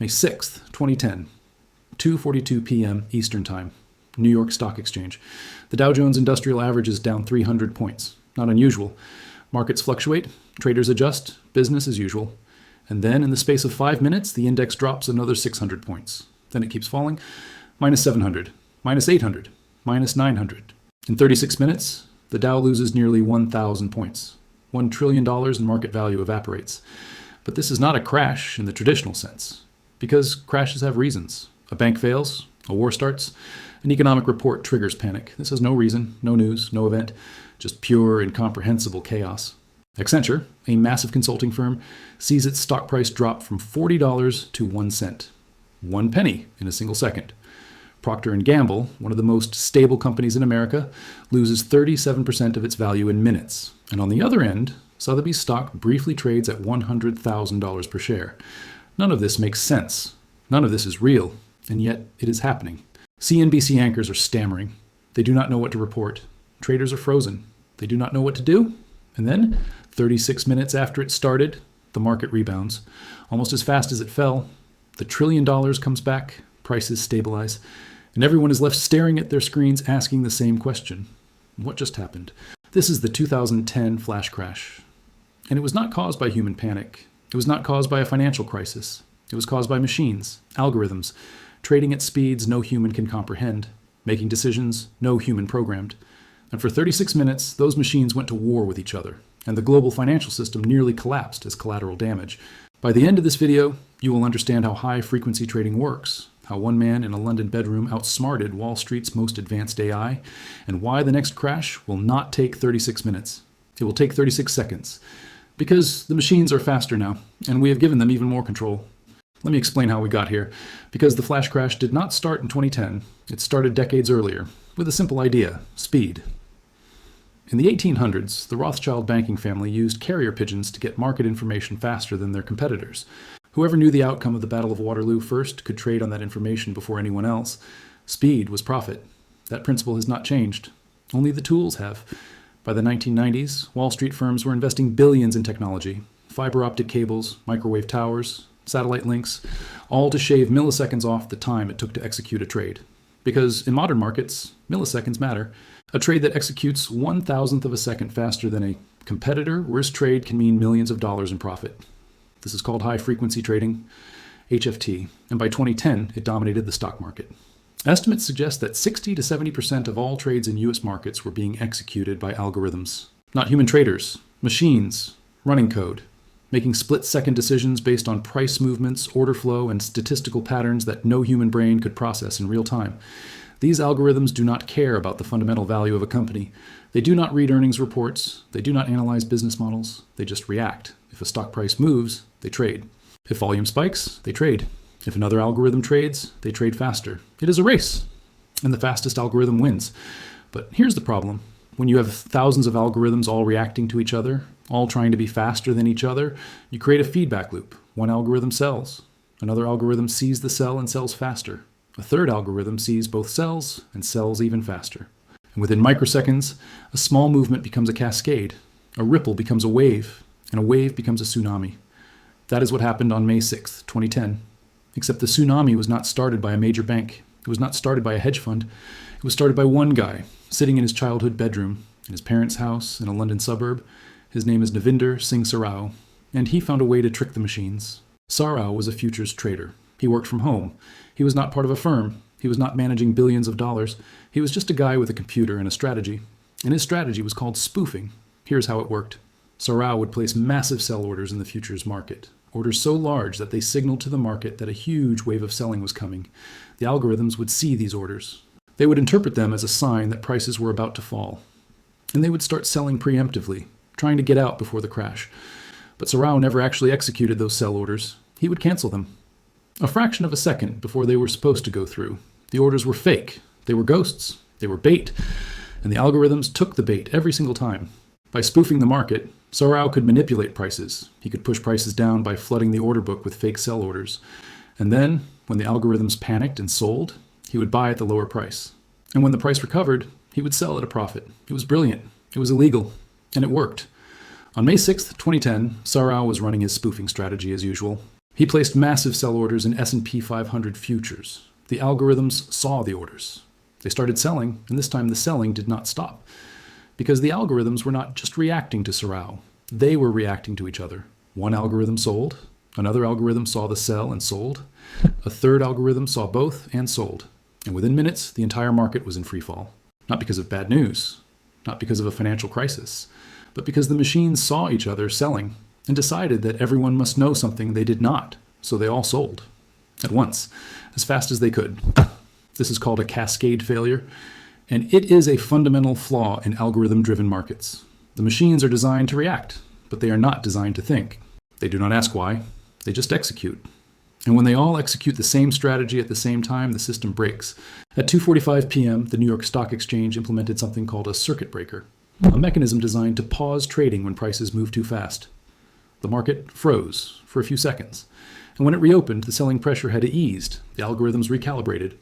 May 6th, 2010, 2:42 p.m. Eastern Time, New York Stock Exchange. The Dow Jones Industrial Average is down 300 points. Not unusual. Markets fluctuate, traders adjust, business as usual. And then in the space of 5 minutes, the index drops another 600 points. Then it keeps falling. Minus 700, minus 800, minus 900. In 36 minutes, the Dow loses nearly 1,000 points. $1 trillion in market value evaporates. But this is not a crash in the traditional sense, because crashes have reasons. A bank fails, a war starts, an economic report triggers panic. This has no reason, no news, no event, just pure, incomprehensible chaos. Accenture, a massive consulting firm, sees its stock price drop from $40 to 1 cent. 1 penny in a single second. Procter & Gamble, one of the most stable companies in America, loses 37% of its value in minutes. And on the other end, Sotheby's stock briefly trades at $100,000 per share. None of this makes sense. None of this is real, and yet it is happening. CNBC anchors are stammering. They do not know what to report. Traders are frozen. They do not know what to do. And then, 36 minutes after it started, the market rebounds. Almost as fast as it fell, the $1 trillion comes back, prices stabilize, and everyone is left staring at their screens asking the same question. What just happened? This is the 2010 flash crash. And it was not caused by human panic. It was not caused by a financial crisis. It was caused by machines, algorithms, trading at speeds no human can comprehend, making decisions no human programmed. And for 36 minutes, those machines went to war with each other, and the global financial system nearly collapsed as collateral damage. By the end of this video, you will understand how high-frequency trading works, how one man in a London bedroom outsmarted Wall Street's most advanced AI, and why the next crash will not take 36 minutes. It will take 36 seconds. Because the machines are faster now, and we have given them even more control. Let me explain how we got here. Because the flash crash did not start in 2010, it started decades earlier, with a simple idea: speed. In the 1800s, the Rothschild banking family used carrier pigeons to get market information faster than their competitors. Whoever knew the outcome of the Battle of Waterloo first could trade on that information before anyone else. Speed was profit. That principle has not changed. Only the tools have. By the 1990s, Wall Street firms were investing billions in technology, fiber optic cables, microwave towers, satellite links, all to shave milliseconds off the time it took to execute a trade. Because in modern markets, milliseconds matter. A trade that executes 1,000th of a second faster than a competitor, worse trade can mean millions of dollars in profit. This is called high-frequency trading, HFT, and by 2010, it dominated the stock market. Estimates suggest that 60 to 70% of all trades in U.S. markets were being executed by algorithms. Not human traders, machines, running code, making split-second decisions based on price movements, order flow, and statistical patterns that no human brain could process in real time. These algorithms do not care about the fundamental value of a company. They do not read earnings reports. They do not analyze business models. They just react. If a stock price moves, they trade. If volume spikes, they trade. If another algorithm trades, they trade faster. It is a race, and the fastest algorithm wins. But here's the problem. When you have thousands of algorithms all reacting to each other, all trying to be faster than each other, you create a feedback loop. One algorithm sells. Another algorithm sees the sell and sells faster. A third algorithm sees both sells and sells even faster. And within microseconds, a small movement becomes a cascade. A ripple becomes a wave, and a wave becomes a tsunami. That is what happened on May 6th, 2010. Except the tsunami was not started by a major bank. It was not started by a hedge fund. It was started by one guy, sitting in his childhood bedroom, in his parents' house in a London suburb. His name is Navinder Sarao, and he found a way to trick the machines. Sarao was a futures trader. He worked from home. He was not part of a firm. He was not managing billions of dollars. He was just a guy with a computer and a strategy. And his strategy was called spoofing. Here's how it worked. Sarao would place massive sell orders in the futures market. Orders so large that they signaled to the market that a huge wave of selling was coming. The algorithms would see these orders. They would interpret them as a sign that prices were about to fall. And they would start selling preemptively, trying to get out before the crash. But Sarao never actually executed those sell orders. He would cancel them. A fraction of a second before they were supposed to go through. The orders were fake. They were ghosts. They were bait. And the algorithms took the bait every single time. By spoofing the market, Sarao could manipulate prices. He could push prices down by flooding the order book with fake sell orders. And then, when the algorithms panicked and sold, he would buy at the lower price. And when the price recovered, he would sell at a profit. It was brilliant. It was illegal. And it worked. On May 6th, 2010, Sarao was running his spoofing strategy as usual. He placed massive sell orders in S&P 500 futures. The algorithms saw the orders. They started selling, and this time the selling did not stop. Because the algorithms were not just reacting to Sarao. They were reacting to each other. One algorithm sold, another algorithm saw the sell and sold, a third algorithm saw both and sold. And within minutes, the entire market was in free fall. Not because of bad news, not because of a financial crisis, but because the machines saw each other selling and decided that everyone must know something they did not, so they all sold. At once, as fast as they could. This is called a cascade failure, and it is a fundamental flaw in algorithm-driven markets. The machines are designed to react, but they are not designed to think. They do not ask why, they just execute. And when they all execute the same strategy at the same time, the system breaks. At 2:45 p.m., the New York Stock Exchange implemented something called a circuit breaker, a mechanism designed to pause trading when prices move too fast. The market froze for a few seconds, and when it reopened, the selling pressure had eased, the algorithms recalibrated,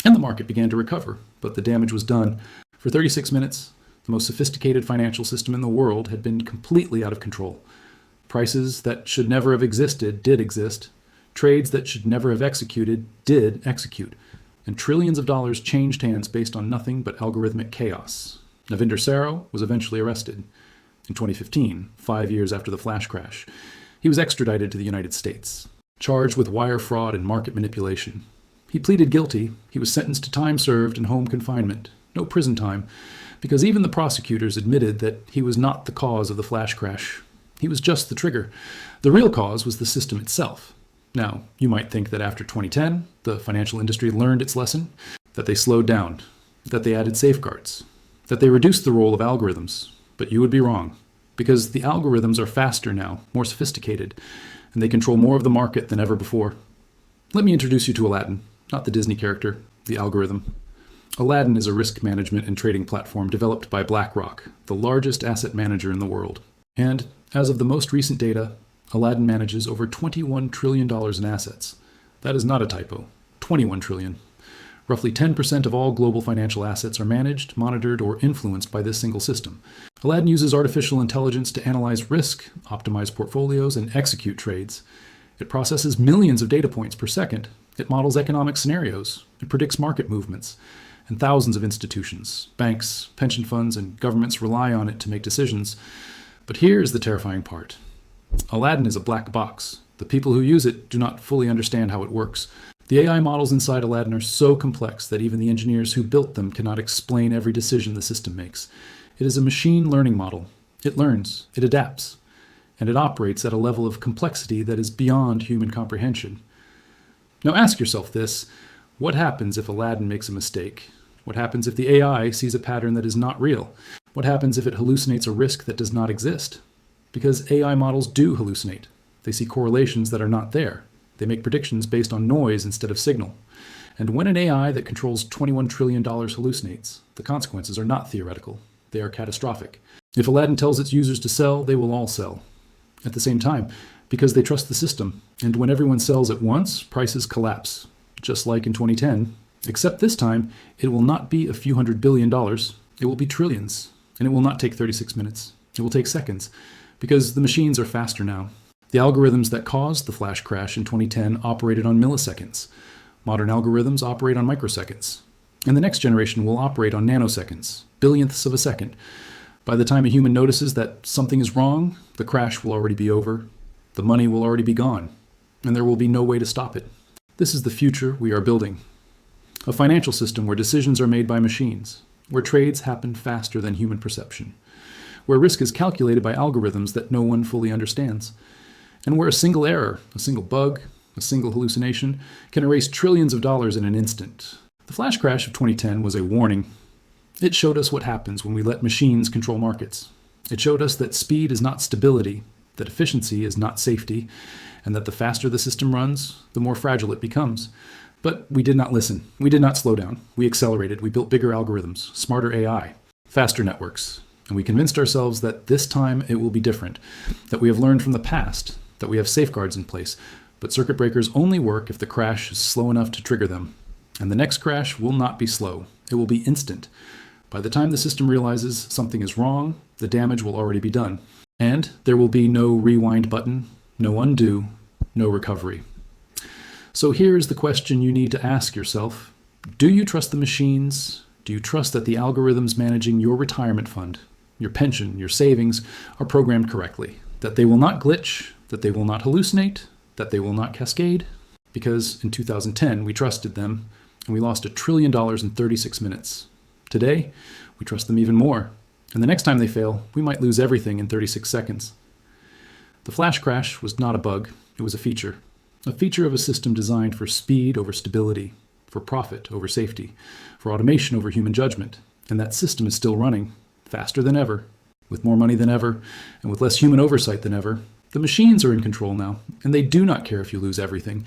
and the market began to recover, but the damage was done. For 36 minutes, the most sophisticated financial system in the world had been completely out of control. Prices that should never have existed did exist. Trades that should never have executed did execute. And trillions of dollars changed hands based on nothing but algorithmic chaos. Navinder Sarao was eventually arrested. In 2015, 5 years after the flash crash, he was extradited to the United States, charged with wire fraud and market manipulation. He pleaded guilty. He was sentenced to time served and home confinement, no prison time, because even the prosecutors admitted that he was not the cause of the flash crash. He was just the trigger. The real cause was the system itself. Now, you might think that after 2010, the financial industry learned its lesson, that they slowed down, that they added safeguards, that they reduced the role of algorithms. But you would be wrong, because the algorithms are faster now, more sophisticated, and they control more of the market than ever before. Let me introduce you to Aladdin, not the Disney character, the algorithm. Aladdin is a risk management and trading platform developed by BlackRock, the largest asset manager in the world. And as of the most recent data, Aladdin manages over $21 trillion in assets. That is not a typo. 21 trillion. Roughly 10% of all global financial assets are managed, monitored, or influenced by this single system. Aladdin uses artificial intelligence to analyze risk, optimize portfolios, and execute trades. It processes millions of data points per second. It models economic scenarios. It predicts market movements. And thousands of institutions, banks, pension funds, and governments rely on it to make decisions. But here's the terrifying part. Aladdin is a black box. The people who use it do not fully understand how it works. The AI models inside Aladdin are so complex that even the engineers who built them cannot explain every decision the system makes. It is a machine learning model. It learns, it adapts, and it operates at a level of complexity that is beyond human comprehension. Now ask yourself this: what happens if Aladdin makes a mistake? What happens if the AI sees a pattern that is not real? What happens if it hallucinates a risk that does not exist? Because AI models do hallucinate. They see correlations that are not there. They make predictions based on noise instead of signal. And when an AI that controls $21 trillion hallucinates, the consequences are not theoretical. They are catastrophic. If Aladdin tells its users to sell, they will all sell. At the same time, because they trust the system. And when everyone sells at once, prices collapse. Just like in 2010. Except this time, it will not be a few $100 billion. It will be trillions. And it will not take 36 minutes. It will take seconds. Because the machines are faster now. The algorithms that caused the flash crash in 2010 operated on milliseconds. Modern algorithms operate on microseconds. And the next generation will operate on nanoseconds, billionths of a second. By the time a human notices that something is wrong, the crash will already be over, the money will already be gone, and there will be no way to stop it. This is the future we are building. A financial system where decisions are made by machines, where trades happen faster than human perception, where risk is calculated by algorithms that no one fully understands, and where a single error, a single bug, a single hallucination can erase trillions of dollars in an instant. The flash crash of 2010 was a warning. It showed us what happens when we let machines control markets. It showed us that speed is not stability, that efficiency is not safety, and that the faster the system runs, the more fragile it becomes. But we did not listen. We did not slow down. We accelerated. We built bigger algorithms, smarter AI, faster networks. And we convinced ourselves that this time it will be different, that we have learned from the past, that we have safeguards in place. But circuit breakers only work if the crash is slow enough to trigger them. And the next crash will not be slow. It will be instant. By the time the system realizes something is wrong, the damage will already be done. And there will be no rewind button, no undo, no recovery. So here is the question you need to ask yourself. Do you trust the machines? Do you trust that the algorithms managing your retirement fund, your pension, your savings are programmed correctly? That they will not glitch, that they will not hallucinate, that they will not cascade? Because in 2010, we trusted them and we lost $1 trillion in 36 minutes. Today, we trust them even more. And the next time they fail, we might lose everything in 36 seconds. The flash crash was not a bug, it was a feature of a system designed for speed over stability, for profit over safety, for automation over human judgment. And that system is still running, faster than ever, with more money than ever, and with less human oversight than ever. The machines are in control now, and they do not care if you lose everything,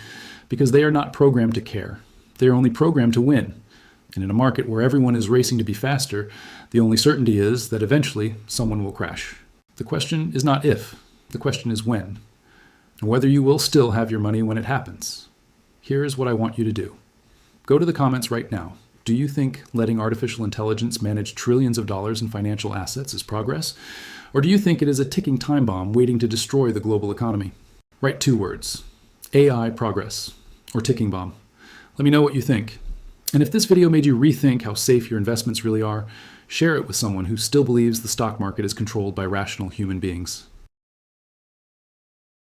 because they are not programmed to care. They are only programmed to win. And in a market where everyone is racing to be faster, the only certainty is that eventually someone will crash. The question is not if, the question is when, and whether you will still have your money when it happens. Here is what I want you to do. Go to the comments right now. Do you think letting artificial intelligence manage trillions of dollars in financial assets is progress? Or do you think it is a ticking time bomb waiting to destroy the global economy? Write 2 words, AI progress, or ticking bomb. Let me know what you think. And if this video made you rethink how safe your investments really are, share it with someone who still believes the stock market is controlled by rational human beings.